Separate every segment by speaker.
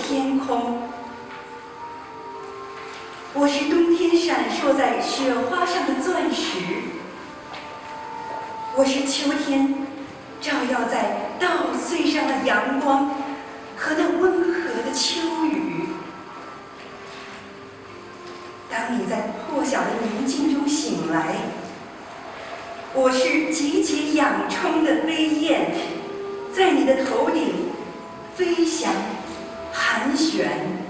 Speaker 1: 天空。我是冬天闪烁在雪花上的钻石，我是秋天照耀在稻穗上的阳光和那温和的秋雨。当你在破晓的宁静中醒来，我是节节仰冲的飞燕，在你的头顶飞翔盘旋。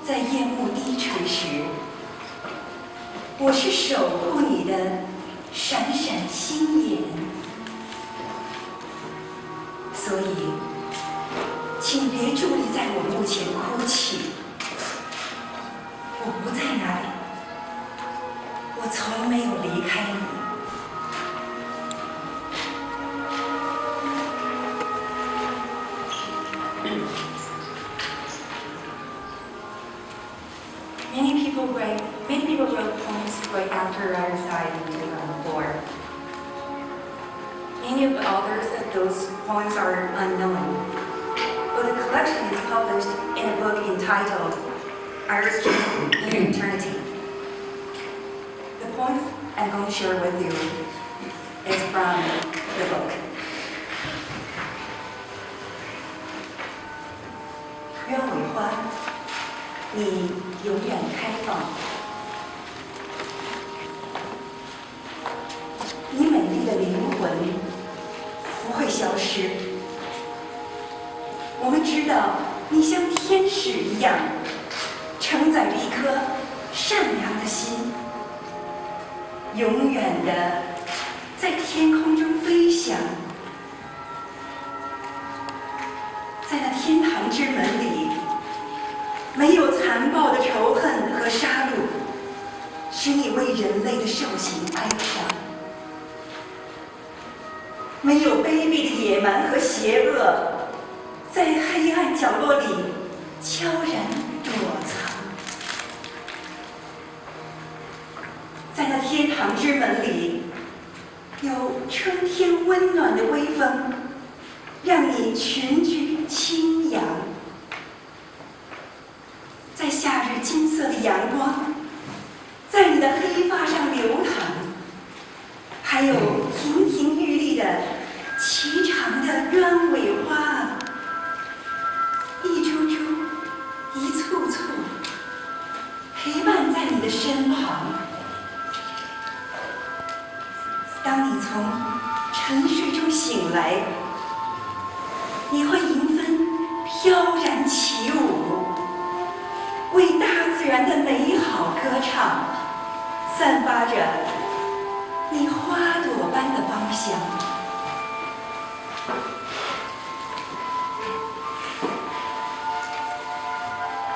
Speaker 1: 在夜幕低垂时，我是守护你的闪闪星眼。所以，请别伫立在我墓前哭泣。我不在那里，我从没有离开你。Many people wrote poems right after I died on the floor. Many of the authors of those poems are unknown, but the collection is published in a book entitled Iris Chang in Eternity. The poem I'm going to share with you is from the book. 鸢尾花，你永远开放。你美丽的灵魂不会消失。我们知道你像天使一样，承载着一颗善良的心，永远的在天空中飞翔。在那天堂之门里，没有残暴的仇恨和杀戮，使你为人类的兽行哀伤；没有卑鄙的野蛮和邪恶，在黑暗角落里悄然躲藏。在那天堂之门里，有春天温暖的微风，让你群居清扬。在夏日金色的阳光，在你的黑发上流淌，还有亭亭玉立的齐长的鸢尾花，一株株，一簇簇，陪伴在你的身旁。当你从沉睡中醒来，你会迎风飘然起舞，为大自然的美好歌唱，散发着你花朵般的芳香。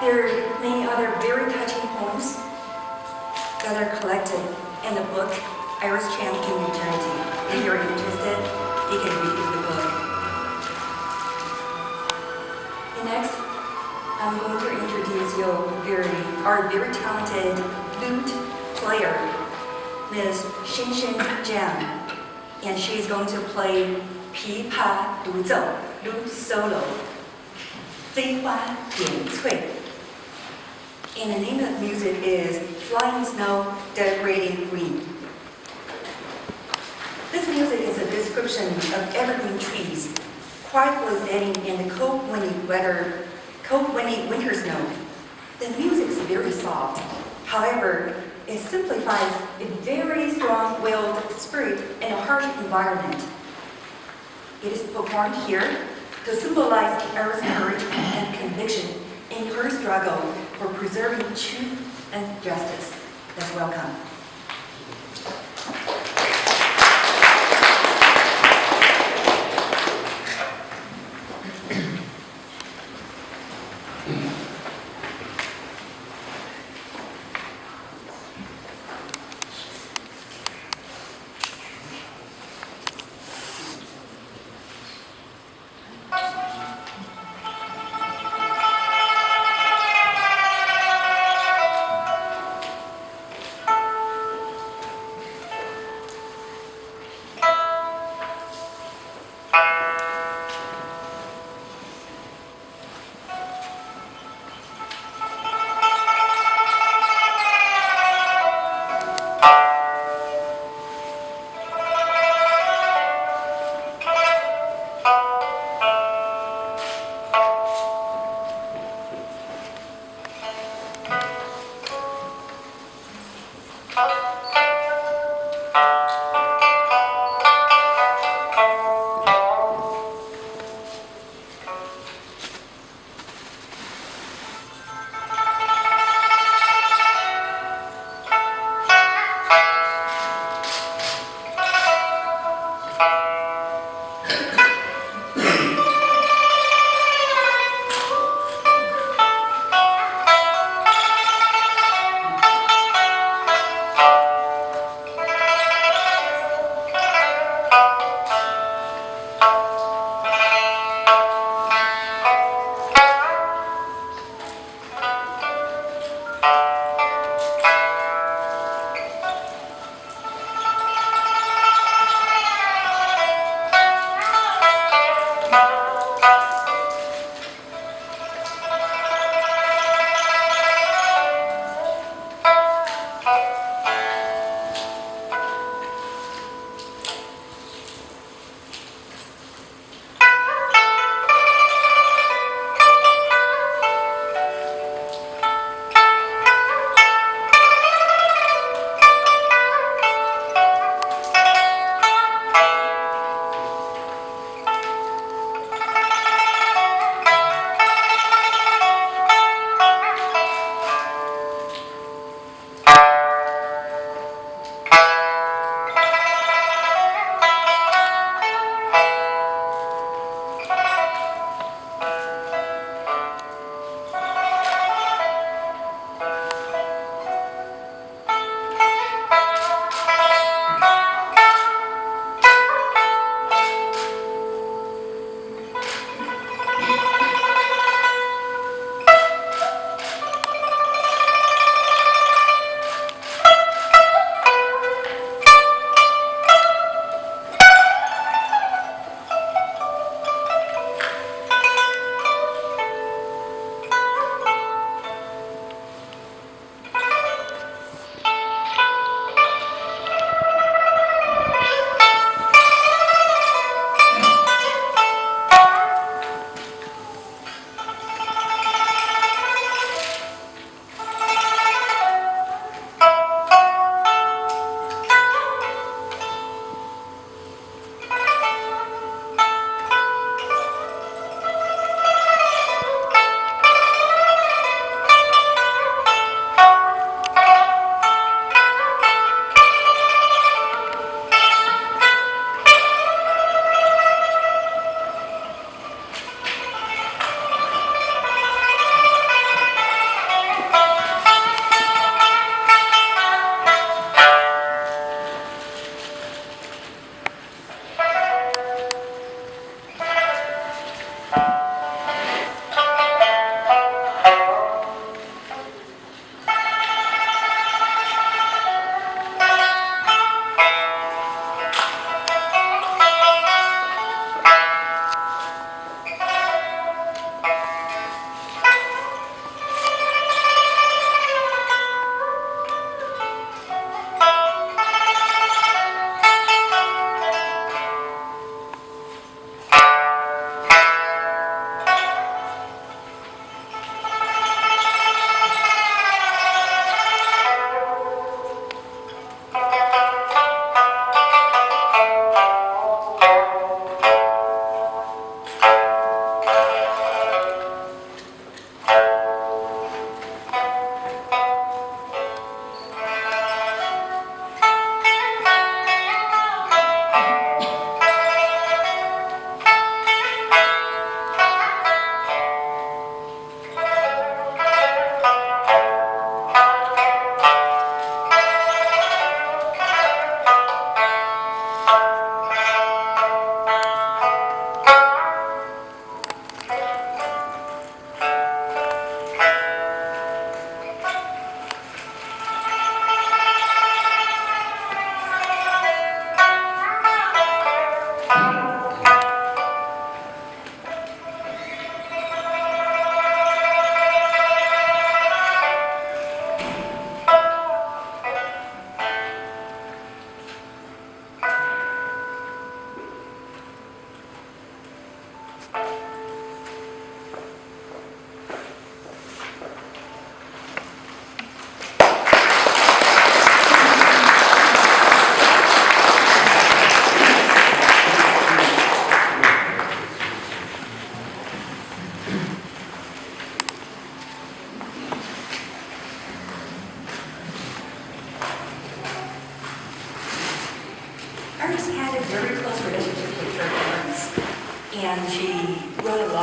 Speaker 1: There are many other very touching poems that are collected in the book Iris Chang in Eternity. If you're interested, you can read the book. And next, I'm going to introduce you our very talented flute player, Ms. Chang, and she's going to play 琵琶独奏 flute solo, 飞花点翠. And the name of the music is Flying Snow Decorating Green. This music is a description of evergreen trees quietly standing in the cold, windy winter snow. The music is very soft. However, it simplifies a very strong-willed spirit in a harsh environment. It is performed here to symbolize Iris' courage and conviction in her struggle for preserving truth and justice. Let's welcome.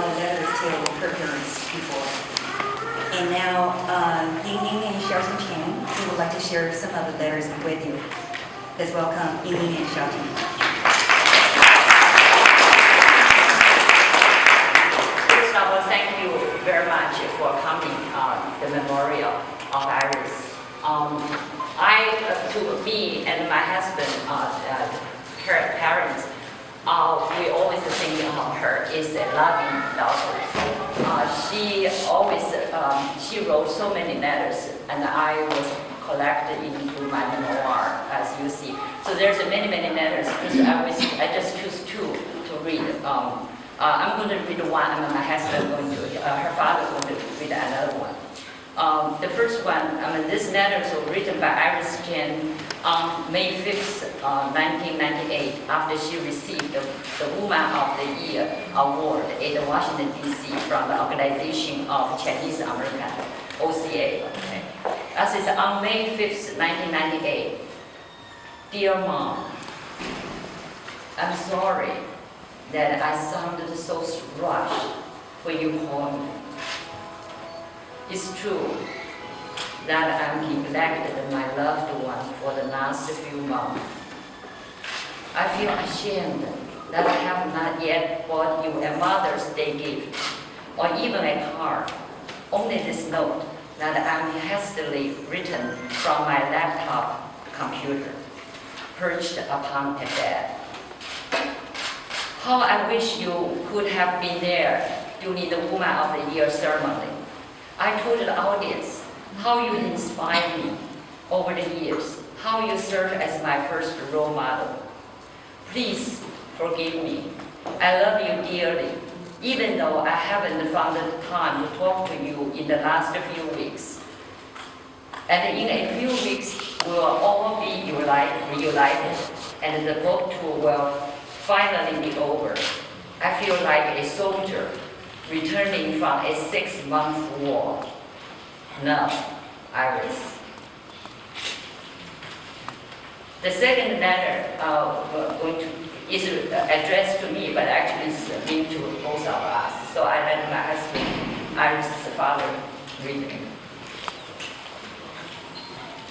Speaker 1: lot of letters to her parents before. And now, Ying Ying and Xiaoting Chang, we would like to share some of the letters with you. Let's welcome Ying Ying and Xiaoting.
Speaker 2: First of all, thank you very much for coming the memorial of Iris. To me and my husband, her parents, we always think of her as a loving daughter. She always, she wrote so many letters, and I was collected into my memoir, as you see. So there's many letters. I just choose two to read. I'm going to read one, and my husband going to, her father going to read another one. The first one, this letter was written by Iris Chang on May 5th, 1998, after she received the Woman of the Year award at Washington, D.C. from the Organization of Chinese American, OCA. Okay. As is on May 5th, 1998, Dear Mom, I'm sorry that I sounded so rushed when you called me. It's true that I've neglected my loved one for the last few months. I feel ashamed that I have not yet bought you a Mother's Day gift or even a card. Only this note that I'm hastily written from my laptop computer, perched upon a bed. How I wish you could have been there during the Woman of the Year ceremony. I told the audience how you inspired me over the years, how you served as my first role model. Please forgive me. I love you dearly, even though I haven't found the time to talk to you in the last few weeks. And in a few weeks, we will all be reunited, and the book tour will finally be over. I feel like a soldier returning from a 6-month war. No, Iris. The second letter is addressed to me, but actually is linked to both of us. So I let my husband, Iris' father, read it.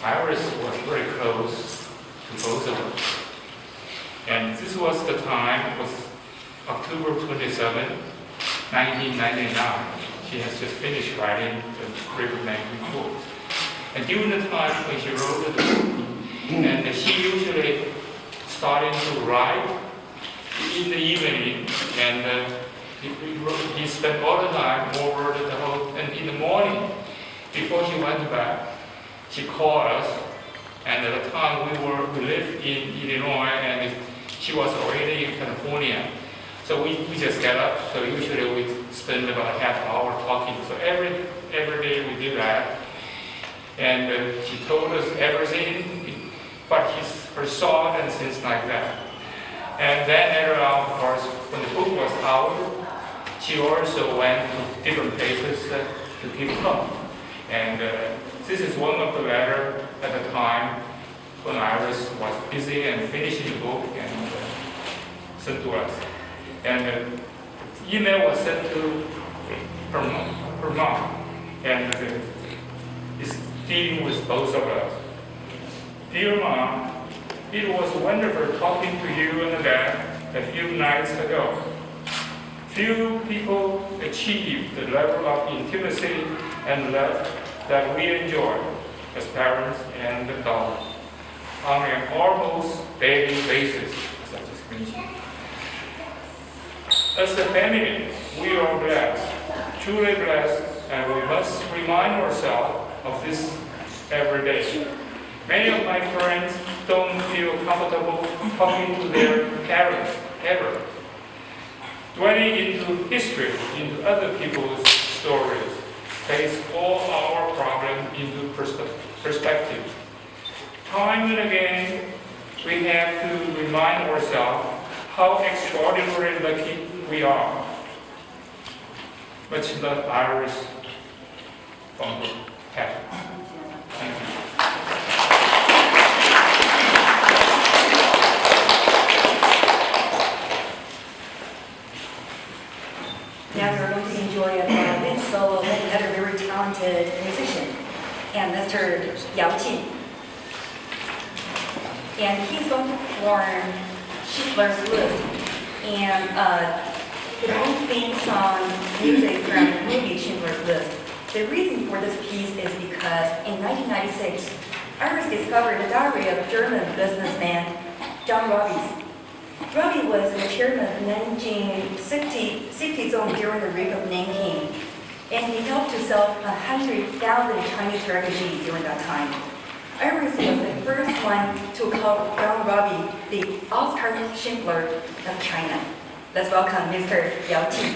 Speaker 3: Iris was very close to both of us. And this was the time, it was October 27, 1999. She has just finished writing the River Bank report. And during the time when she wrote the book, and she usually started to write in the evening, and he spent all the time over the whole, and in the morning, before she went back, she called us, and at the time we lived in Illinois, and she was already in California. So we just get up, so usually we spend about a half hour talking. So every day we did that. And she told us everything, but her thought and things like that. And then later on, of course, when the book was out, she also went to different places to keep up. And this is one of the letters at the time when Iris was busy and finishing the book and sent to us. And the email was sent to her mom, and it's dealing with both of us. Dear Mom, it was wonderful talking to you and Dad a few nights ago. Few people achieve the level of intimacy and love that we enjoy as parents and adults on an almost daily basis, as I just mentioned. As a family, we are blessed, truly blessed, and we must remind ourselves of this every day. Many of my friends don't feel comfortable talking to their parents ever. Dwelling into history, into other people's stories, takes all our problems into perspective. Time and again, we have to remind ourselves how extraordinarily lucky we are. Much love, Iris, from Heaven. Thank you.
Speaker 1: Now going to enjoy a violin solo with another very talented musician, and Mr. Yao Jin. And he's going to perform Schindler's List and the main theme song music from the movie Schindler's List. The reason for this piece is because in 1996, Iris discovered the diary of German businessman John Robbie. Robbie was the chairman of Nanjing City Zone during the rape of Nanking, and he helped to sell 100,000 Chinese refugees during that time. Iris was the first one to call John Robbie the Oscar Schindler of China. Let's welcome Mr. Yao Jin.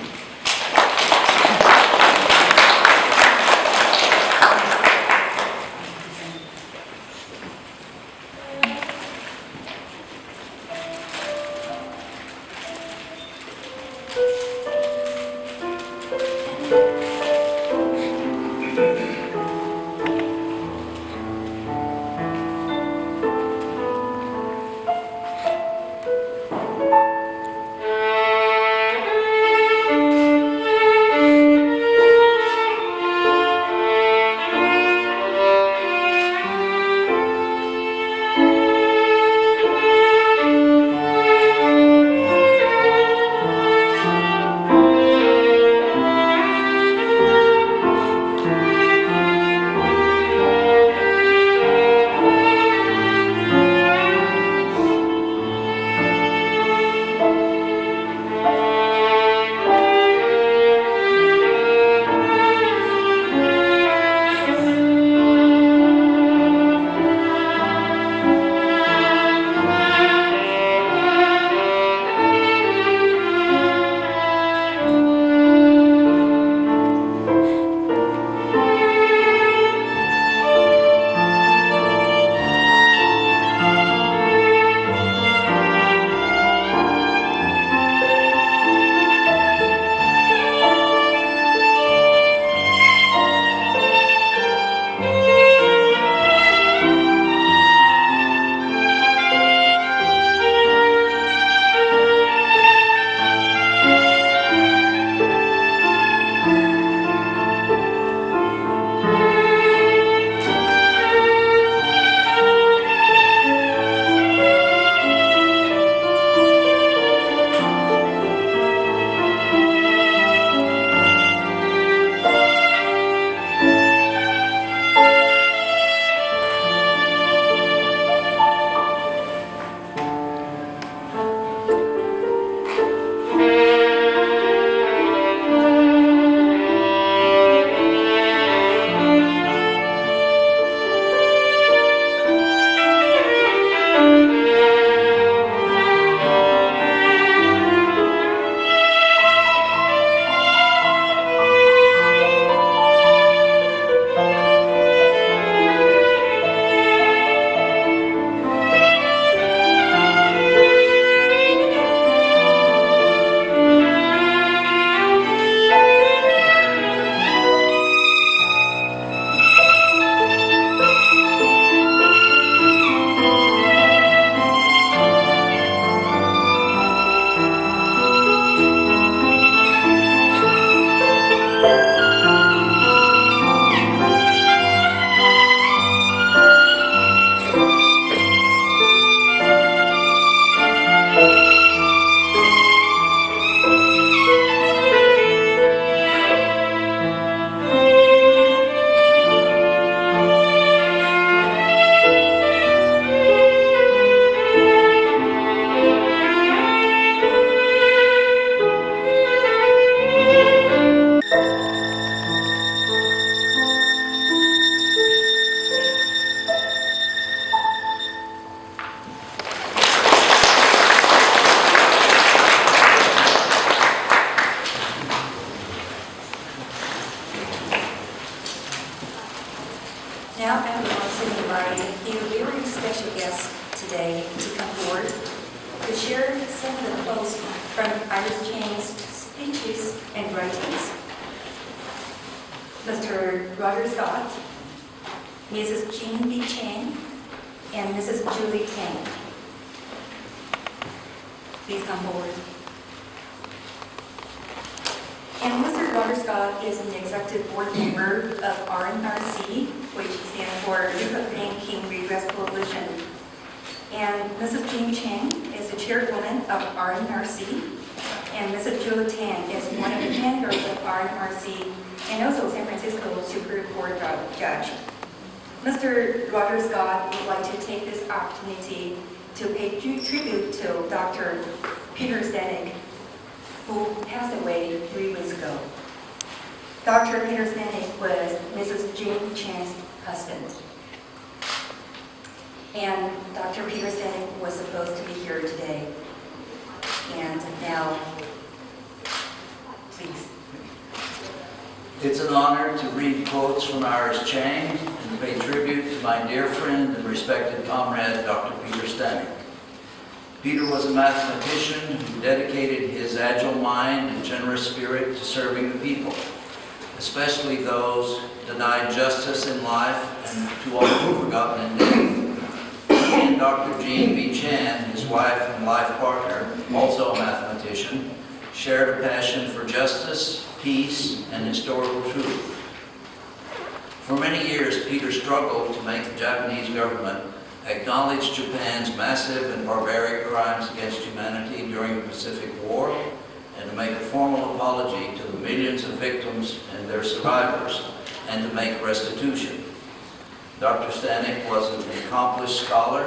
Speaker 1: Now I would like to invite a few very special guests today to come forward to share some of the quotes from Iris Chang's speeches and writings. Mr. Roger Scott, Mrs. Jean B. Chang, and Mrs. Julie Tang. Please come forward. And Mr. Scott is an executive board member of RNRC, which stands for Republican King Redress Coalition. And Mrs. Jean Chang is the chairwoman of RNRC. And Mrs. Julie Tan is one of the members of RNRC and also San Francisco Superior Court judge. Mr. Roger Scott would like to take this opportunity to pay tribute to Dr. Peter Stanek, who passed away 3 weeks ago. Dr. Peter Stanek was Mrs. Jean Chang's husband. And Dr. Peter Stanek was supposed to be here today. And now, please.
Speaker 4: It's an honor to read quotes from ours Chang and to pay tribute to my dear friend and respected comrade, Dr. Peter Stanek. Peter was a mathematician who dedicated his agile mind and generous spirit to serving the people, especially those denied justice in life and to all who forgotten in death. He and Dr. Jean B. Chan, his wife and life partner, also a mathematician, shared a passion for justice, peace, and historical truth. For many years, Peter struggled to make the Japanese government acknowledge Japan's massive and barbaric crimes against humanity during the Pacific War and to make a formal apology to the millions of victims and their survivors and to make restitution. Dr. Stanek was an accomplished scholar